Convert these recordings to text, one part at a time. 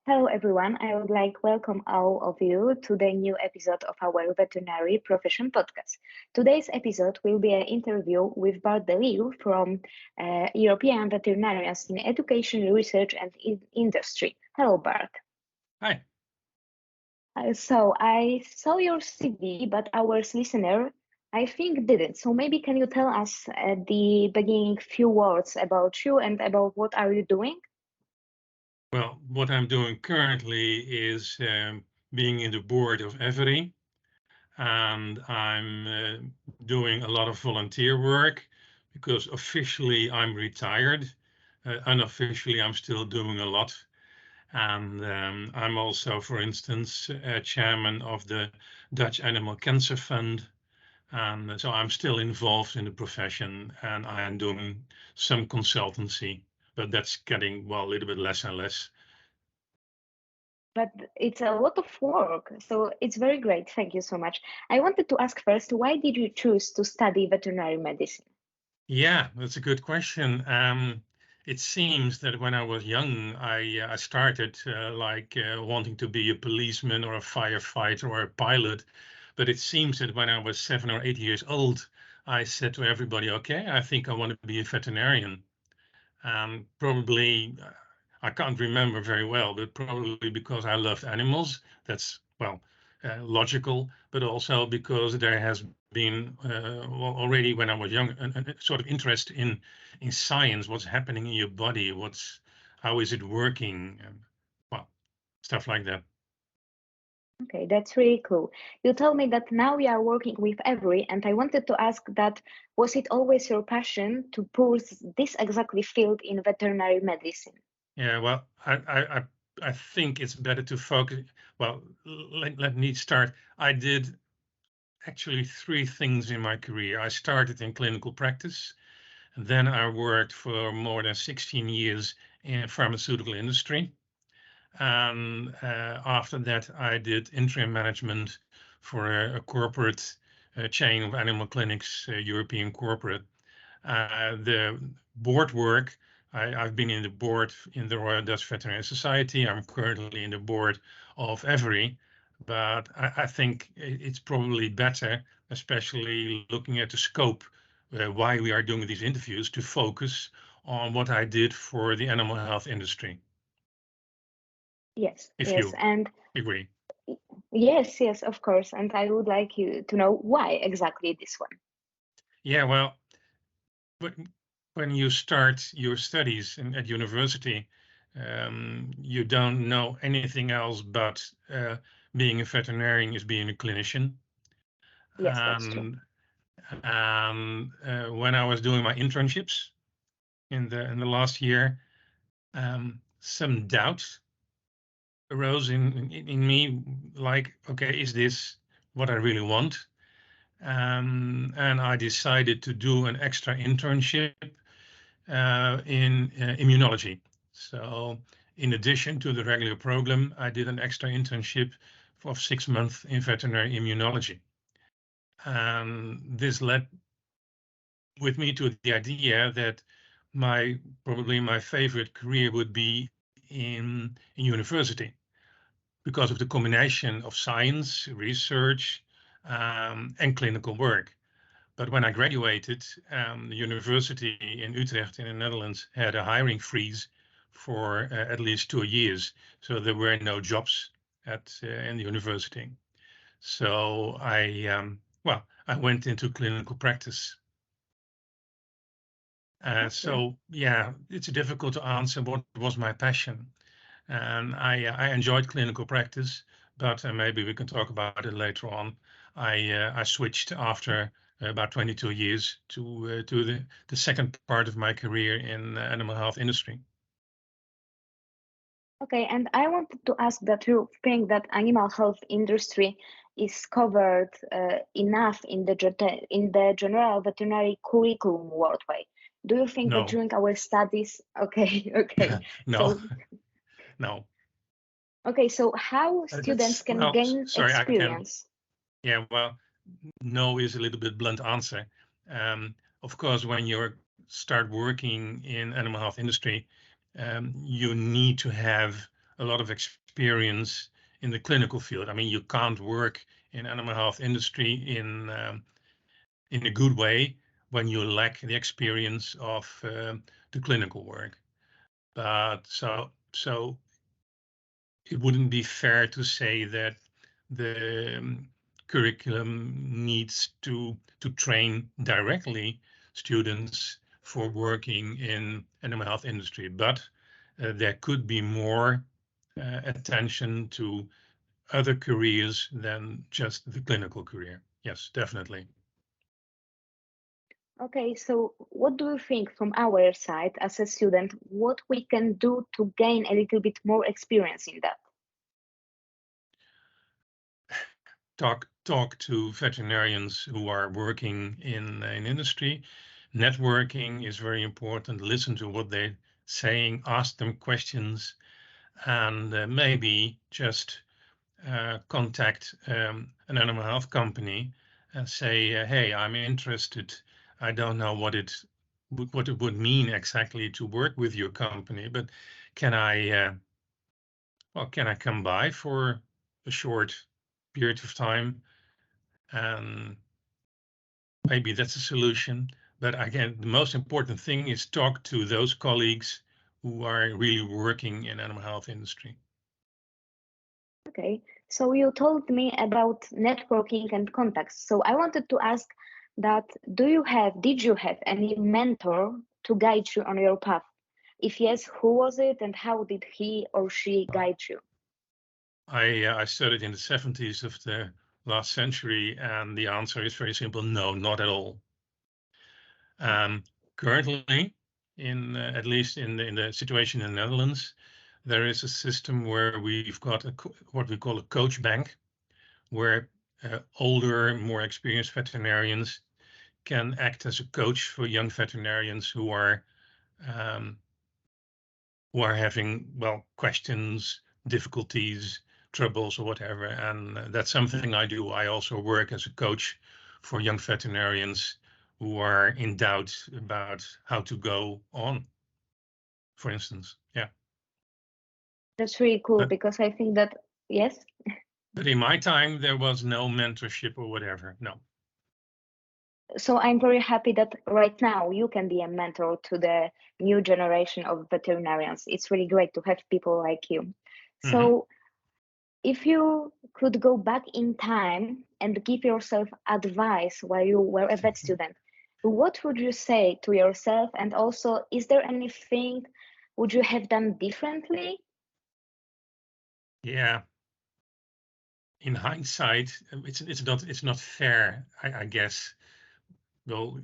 Hello, everyone. I would like welcome all of you to the new episode of our Veterinary Profession Podcast. Today's episode will be an interview with Bart de Leeuw from European Veterinarians in Education, Research and Industry. Hello, Bart. Hi. So I saw your CV, but our listener, I think, didn't. So maybe can you tell us at the beginning few words about you and about what are you doing? Well, what I'm doing currently is being in the board of EVRI, and I'm doing a lot of volunteer work because officially I'm retired. Unofficially, I'm still doing a lot. And I'm also, for instance, chairman of the Dutch Animal Cancer Fund. And so I'm still involved in the profession and I am doing some consultancy, but that's getting, well, a little bit less and less. But it's a lot of work, so it's very great. Thank you so much. I wanted to ask first, why did you choose to study veterinary medicine? Yeah, that's a good question. It seems that when I was young, I started wanting to be a policeman or a firefighter or a pilot. But it seems that when I was 7 or 8 years old, I said to everybody, okay, I think I want to be a veterinarian. Probably, I can't remember very well, but probably because I loved animals. That's, well, logical, but also because there has been, well, already when I was young, a sort of interest in science, what's happening in your body, how is it working, and, well, stuff like that. Okay, that's really cool. You told me that now you are working with Every, and I wanted to ask that was it always your passion to pursue this exactly field in veterinary medicine? Yeah, well, I think it's better to focus. Well, let me start. I did actually three things in my career. I started in clinical practice, and then I worked for more than 16 years in pharmaceutical industry. And after that, I did interim management for a corporate chain of animal clinics, European corporate. The board work, I've been in the board in the Royal Dutch Veterinary Society. I'm currently in the board of EVRI, but I think it's probably better, especially looking at the scope, why we are doing these interviews, to focus on what I did for the animal health industry, Yes, if yes, you and agree. yes, yes, of course. And I would like you to know why exactly this one. Yeah, well, when you start your studies at university, you don't know anything else but being a veterinarian is being a clinician. Yes, that's true. And when I was doing my internships in the last year, some doubt arose in me, like, okay, is this what I really want? And I decided to do an extra internship in immunology. So, in addition to the regular program, I did an extra internship of 6 months in veterinary immunology. And this led with me to the idea that probably my favorite career would be in university because of the combination of science, research, and clinical work. But when I graduated, the university in Utrecht in the Netherlands had a hiring freeze for at least 2 years. So there were no jobs in the university. So I went into clinical practice. Okay. So yeah, it's difficult to answer what was my passion. And I enjoyed clinical practice, but maybe we can talk about it later on. I switched after about 22 years to the second part of my career in animal health industry. Okay, and I wanted to ask that you think that animal health industry is covered enough in the general veterinary curriculum worldwide. Do you think that No, during our studies, okay, okay, no, so no. okay, so how students That's can gain sorry, I can. experience? Yeah, well, no is a little bit blunt answer. Of course, when you start working in animal health industry, you need to have a lot of experience in the clinical field. I mean, you can't work in animal health industry in a good way when you lack the experience of the clinical work. But so it wouldn't be fair to say that the curriculum needs to train directly students for working in animal health industry, but there could be more attention to other careers than just the clinical career. Yes, definitely. Okay, so what do you think from our side as a student, what we can do to gain a little bit more experience in that? Talk to veterinarians who are working in industry. Networking is very important. Listen to what they're saying, ask them questions, and maybe just contact an animal health company and say, "Hey, I'm interested. I don't know what it would mean exactly to work with your company, but can I come by for a short period of time?" And maybe that's a solution. But again, the most important thing is talk to those colleagues who are really working in animal health industry. Okay, so you told me about networking and contacts. So I wanted to ask that did you have any mentor to guide you on your path? If yes, who was it and how did he or she guide you? I studied in the 70s of the last century, and the answer is very simple: no, not at all. Currently, at least in the situation in the Netherlands, there is a system where we've got what we call a coach bank, where older, more experienced veterinarians can act as a coach for young veterinarians um, who are having, well, questions, difficulties, troubles, or whatever. And that's something I do. I also work as a coach for young veterinarians who are in doubt about how to go on, for instance. Yeah. That's really cool But because I think that, yes. but in my time there was no mentorship or whatever. No. So I'm very happy that right now you can be a mentor to the new generation of veterinarians. It's really great to have people like you. Mm-hmm. So if you could go back in time and give yourself advice while you were a vet student, what would you say to yourself? And also, is there anything would you have done differently? Yeah. In hindsight, it's not fair, I guess. Well,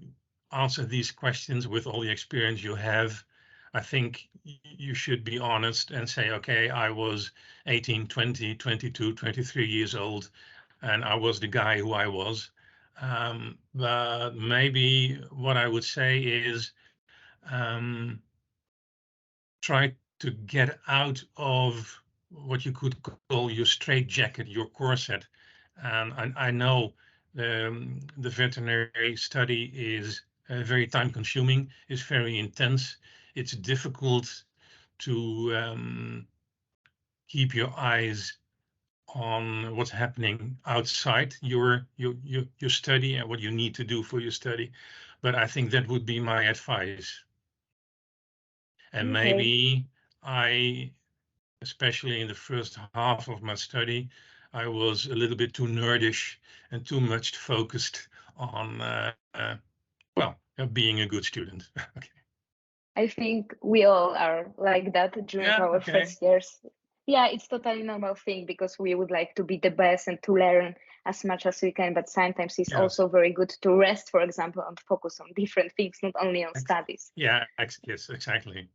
answer these questions with all the experience you have. I think you should be honest and say, okay, I was 18, 20, 22, 23 years old, and I was the guy who I was. But maybe what I would say is um, try to get out of what you could call your straitjacket, your corset. And I know the veterinary study is very time consuming, it's very intense. It's difficult to keep your eyes on what's happening outside your study and what you need to do for your study. But I think that would be my advice. And Okay. maybe I, especially in the first half of my study, I was a little bit too nerdish and too much focused on, being a good student. Okay. I think we all are like that during Yeah. our Okay. first years. Yeah, it's totally normal thing because we would like to be the best and to learn as much as we can, but sometimes it's Yes. also very good to rest, for example, and focus on different things, not only on studies. Yeah. Yes. Exactly.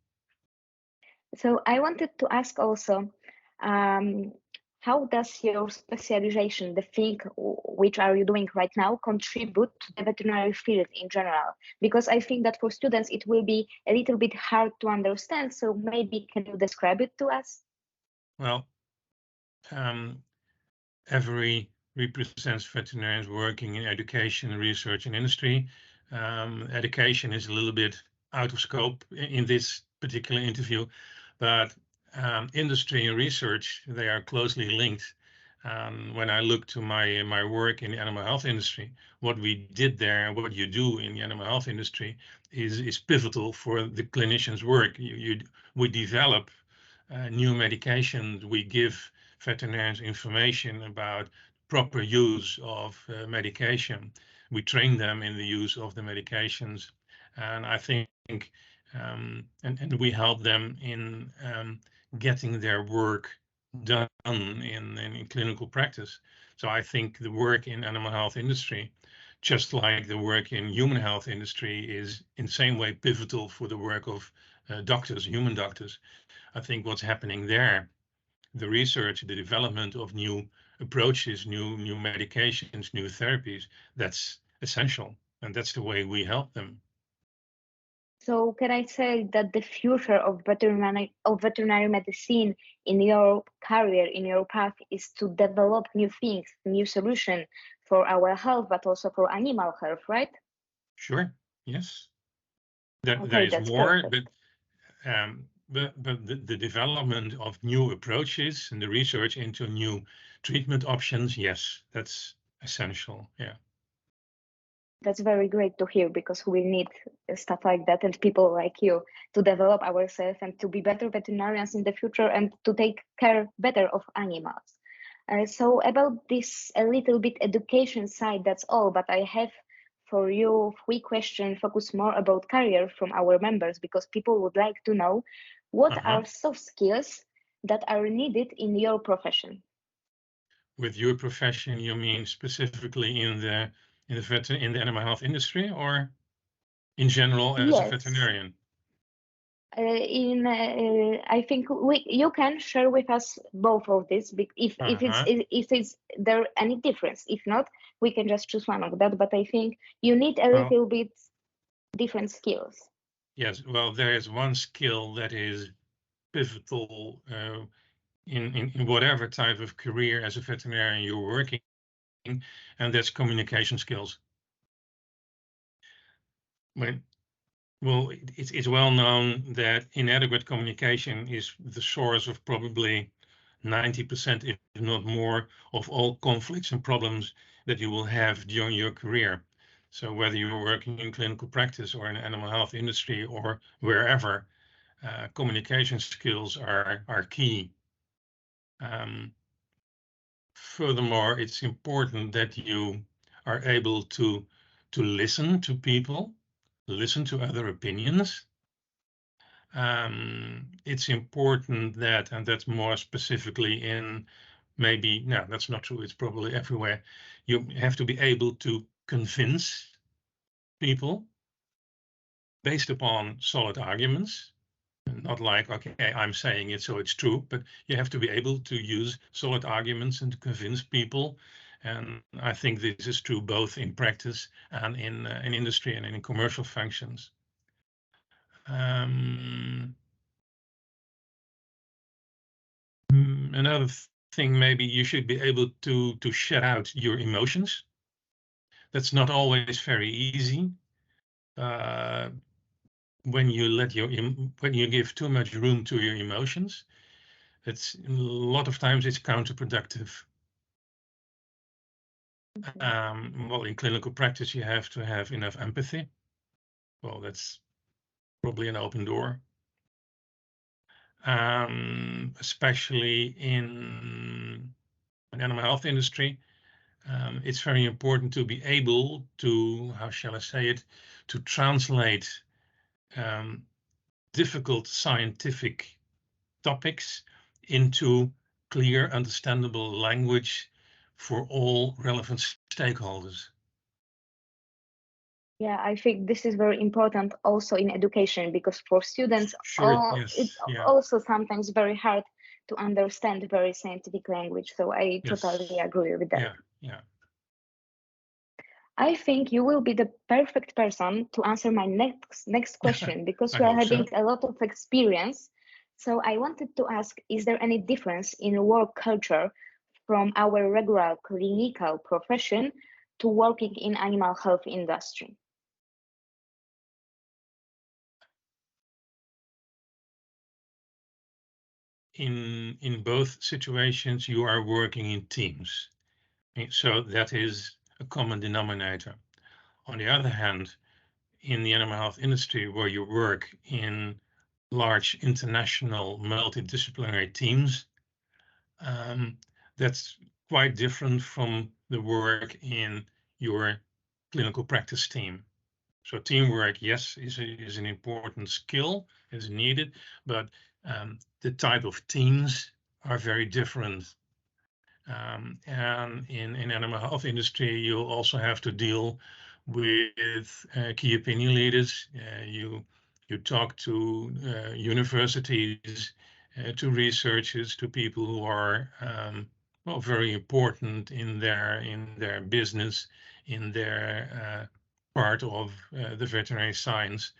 So I wanted to ask also, um, how does your specialization, the thing which are you doing right now, contribute to the veterinary field in general? Because I think that for students it will be a little bit hard to understand. So maybe can you describe it to us? Well, um, every represents veterinarians working in education, research, and industry. Education is a little bit out of scope in this particular interview, but industry and research, they are closely linked. When I look to my work in the animal health industry, what we did there and what you do in the animal health industry is pivotal for the clinician's work. We develop new medications. We give veterinarians information about proper use of medication. We train them in the use of the medications, and I think and we help them in getting their work done in clinical practice. So I think the work in animal health industry, just like the work in human health industry, is in the same way pivotal for the work of doctors, human doctors. I think what's happening there, the research, the development of new approaches, new medications, new therapies, that's essential, and that's the way we help them. So can I say that the future of veterinary medicine in your career, in your path, is to develop new things, new solution for our health, but also for animal health, right? Sure. Yes. There Okay, is that's more, perfect. but the development of new approaches and the research into new treatment options, yes, that's essential. Yeah. That's very great to hear because we need stuff like that and people like you to develop ourselves and to be better veterinarians in the future and to take care better of animals. So about this a little bit education side, that's all. But I have for you 3 questions focus more about career from our members because people would like to know what Uh-huh. are soft skills that are needed in your profession. With your profession, you mean specifically in the animal health industry, or in general as a Yes. veterinarian? I think you can share with us both of this Uh-huh. if it's there any difference. If not, we can just choose one of that. But I think you need a Well, little bit different skills. yes. Well, there is one skill that is pivotal in whatever type of career as a veterinarian you're working, and that's communication skills. When, well, it's well known that inadequate communication is the source of probably 90%, if not more, of all conflicts and problems that you will have during your career. So whether you're working in clinical practice or in animal health industry or wherever, communication skills are key. Furthermore, it's important that you are able to listen to people, listen to other opinions. It's important that, and that's more specifically in maybe, no, that's not true. It's probably everywhere. You have to be able to convince people based upon solid arguments. Not like, okay, I'm saying it, so it's true, but you have to be able to use solid arguments and to convince people. And I think this is true both in practice and in industry and in commercial functions. Another thing, maybe you should be able to shut out your emotions. That's not always very easy. Uh, when you give too much room to your emotions, it's a lot of times it's counterproductive. Okay. Well, in clinical practice, you have to have enough empathy. Well, that's probably an open door. Especially in an animal health industry, it's very important to be able to, how shall I say it, to translate difficult scientific topics into clear, understandable language for all relevant stakeholders. Yeah, I think this is very important also in education because for students, Sure, it's yes, yeah, also sometimes very hard to understand very scientific language. So I totally yes, agree with that. yeah, yeah. I think you will be the perfect person to answer my next question because I you are hope having so. a lot of experience. So I wanted to ask, is there any difference in work culture from our regular clinical profession to working in animal health industry? in both situations, you are working in teams. So that is a common denominator. On the other hand, in the animal health industry, where you work in large international multidisciplinary teams, that's quite different from the work in your clinical practice team. So teamwork, yes, is an important skill, is needed, but the type of teams are very different. And in animal health industry, you'll also have to deal with key opinion leaders. You talk to universities, to researchers, to people who are well, very important in their business, in their part of the veterinary science.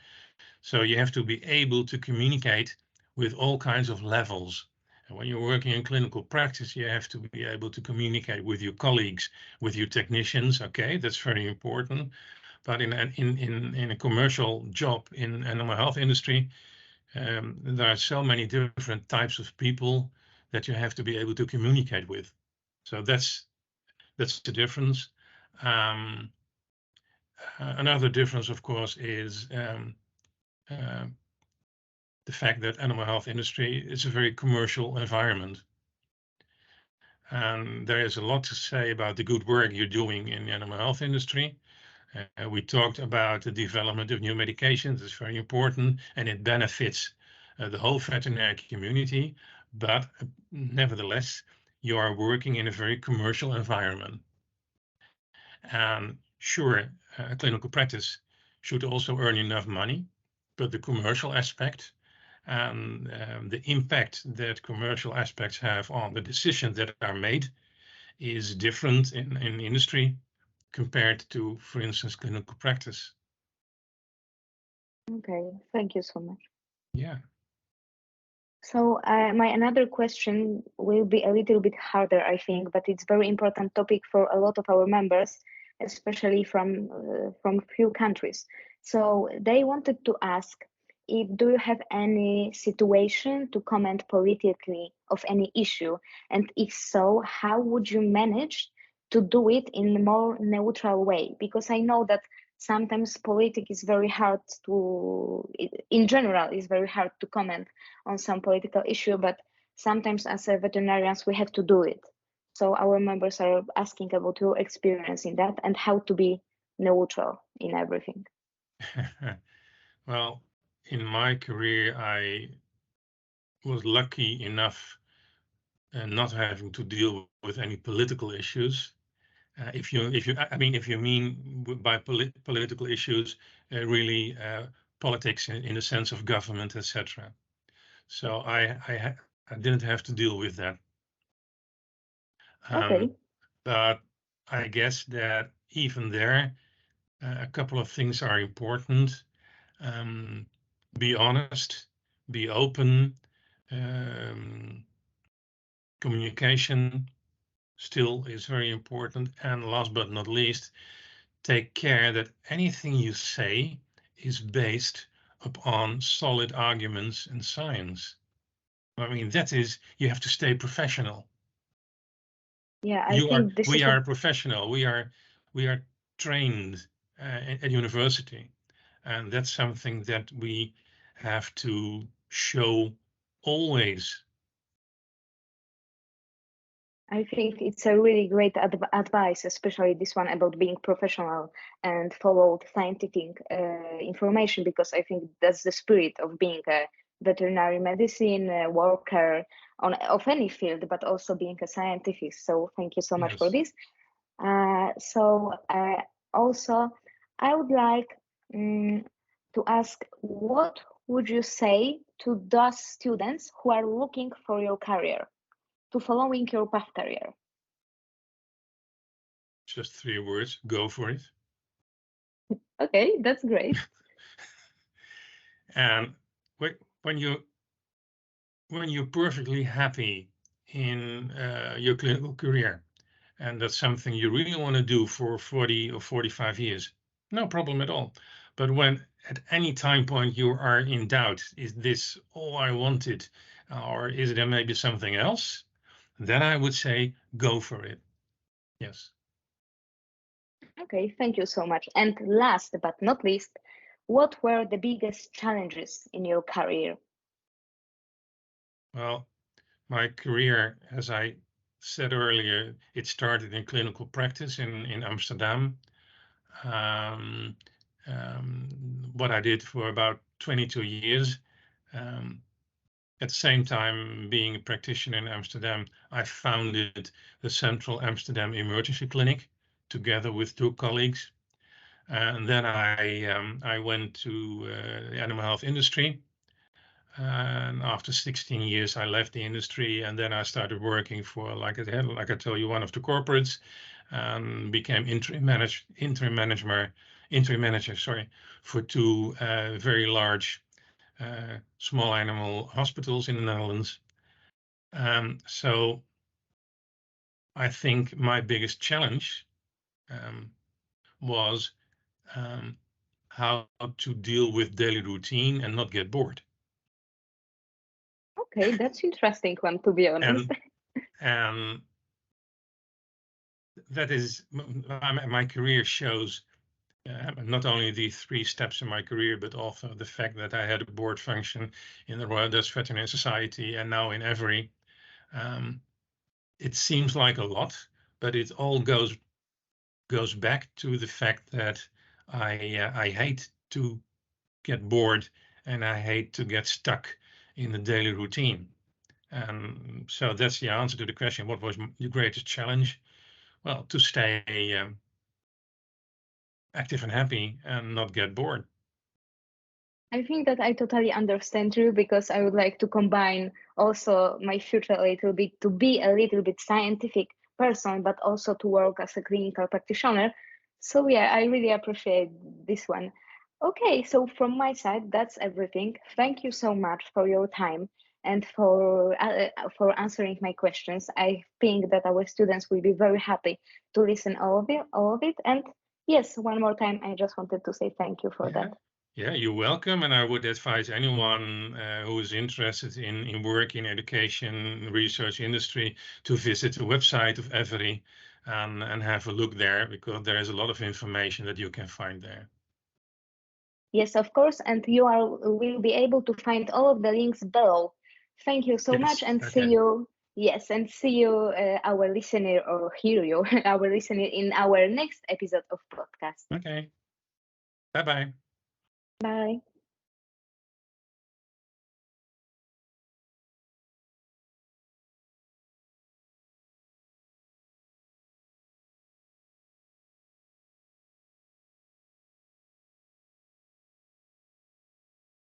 So you have to be able to communicate with all kinds of levels. And when you're working in clinical practice, you have to be able to communicate with your colleagues, with your technicians. Okay, that's very important. But in a commercial job in animal health industry, there are so many different types of people that you have to be able to communicate with. So that's the difference. Another difference, of course, is the fact that animal health industry is a very commercial environment. And there is a lot to say about the good work you're doing in the animal health industry. We talked about the development of new medications. It's very important and it benefits the whole veterinary community. But nevertheless, you are working in a very commercial environment. And sure, clinical practice should also earn enough money, but the commercial aspect and the impact that commercial aspects have on the decisions that are made is different in industry compared to, for instance, clinical practice. Okay, thank you so much. Yeah. So my another question will be a little bit harder, I think, but it's very important topic for a lot of our members, especially from few countries. So they wanted to ask if do you have any situation to comment politically of any issue, and if so, how would you manage to do it in a more neutral way? Because I know that sometimes politics is very hard to, in general, is very hard to comment on some political issue, but sometimes as a veterinarians we have to do it. So our members are asking about your experience in that and how to be neutral in everything. Well, in my career, I was lucky enough not having to deal with any political issues. If you mean by political issues, really politics in the sense of government, etc. So I didn't have to deal with that. Okay. But I guess that even there, a couple of things are important. Be honest, be open. Communication still is very important. And last but not least, take care that anything you say is based upon solid arguments and science. I mean, that is, you have to stay professional. Yeah, I think this We is are professional. We are trained at university, and that's something that we have to show always. I think it's a really great advice, especially this one about being professional and follow scientific information, because I think that's the spirit of being a veterinary medicine worker of any field, but also being a scientist. So thank you so much for Yes. this. Also, I would like to ask, what would you say to those students who are looking for your career, to following your path career? Just 3 words, go for it. Okay, that's great. And when you're perfectly happy in your clinical career, and that's something you really want to do for 40 or 45 years, no problem at all. But when at any time point you are in doubt, is this all I wanted? or is there maybe something else? Then I would say go for it. Yes. Okay, thank you so much. And last but not least, what were the biggest challenges in your career? Well, my career, as I said earlier, it started in clinical practice in Amsterdam. Um, what I did for about 22 years. Um, at the same time, being a practitioner in Amsterdam, I founded the Central Amsterdam Emergency Clinic together with two colleagues. And then I went to the animal health industry. And after 16 years, I left the industry, and then I started working for, like I tell you, one of the corporates, and became interim manager, sorry, for two very large small animal hospitals in the Netherlands. So I think my biggest challenge was how to deal with daily routine and not get bored. Okay, that's interesting one, to be honest. And that is my career shows not only the 3 steps in my career, but also the fact that I had a board function in the Royal Dutch Veterinary Society and now in Every. It seems like a lot, but it all goes back to the fact that I hate to get bored and I hate to get stuck in the daily routine. And so that's the answer to the question, what was the greatest challenge? Well, to stay active and happy and not get bored. I think that I totally understand you because I would like to combine also my future a little bit to be a little bit scientific person, but also to work as a clinical practitioner. So yeah, I really appreciate this one. Okay, so from my side, that's everything. Thank you so much for your time and for answering my questions. I think that our students will be very happy to listen all of it. And yes, one more time, I just wanted to say thank you for that. Yeah, you're welcome. And I would advise anyone who is interested in work in education, research industry to visit the website of Every and have a look there, because there is a lot of information that you can find there. Yes, of course, and will be able to find all of the links below. Thank you so much, and see you. Yes, and see you, our listener, or hear you, our listener, in our next episode of podcast. Okay. Bye-bye. Bye.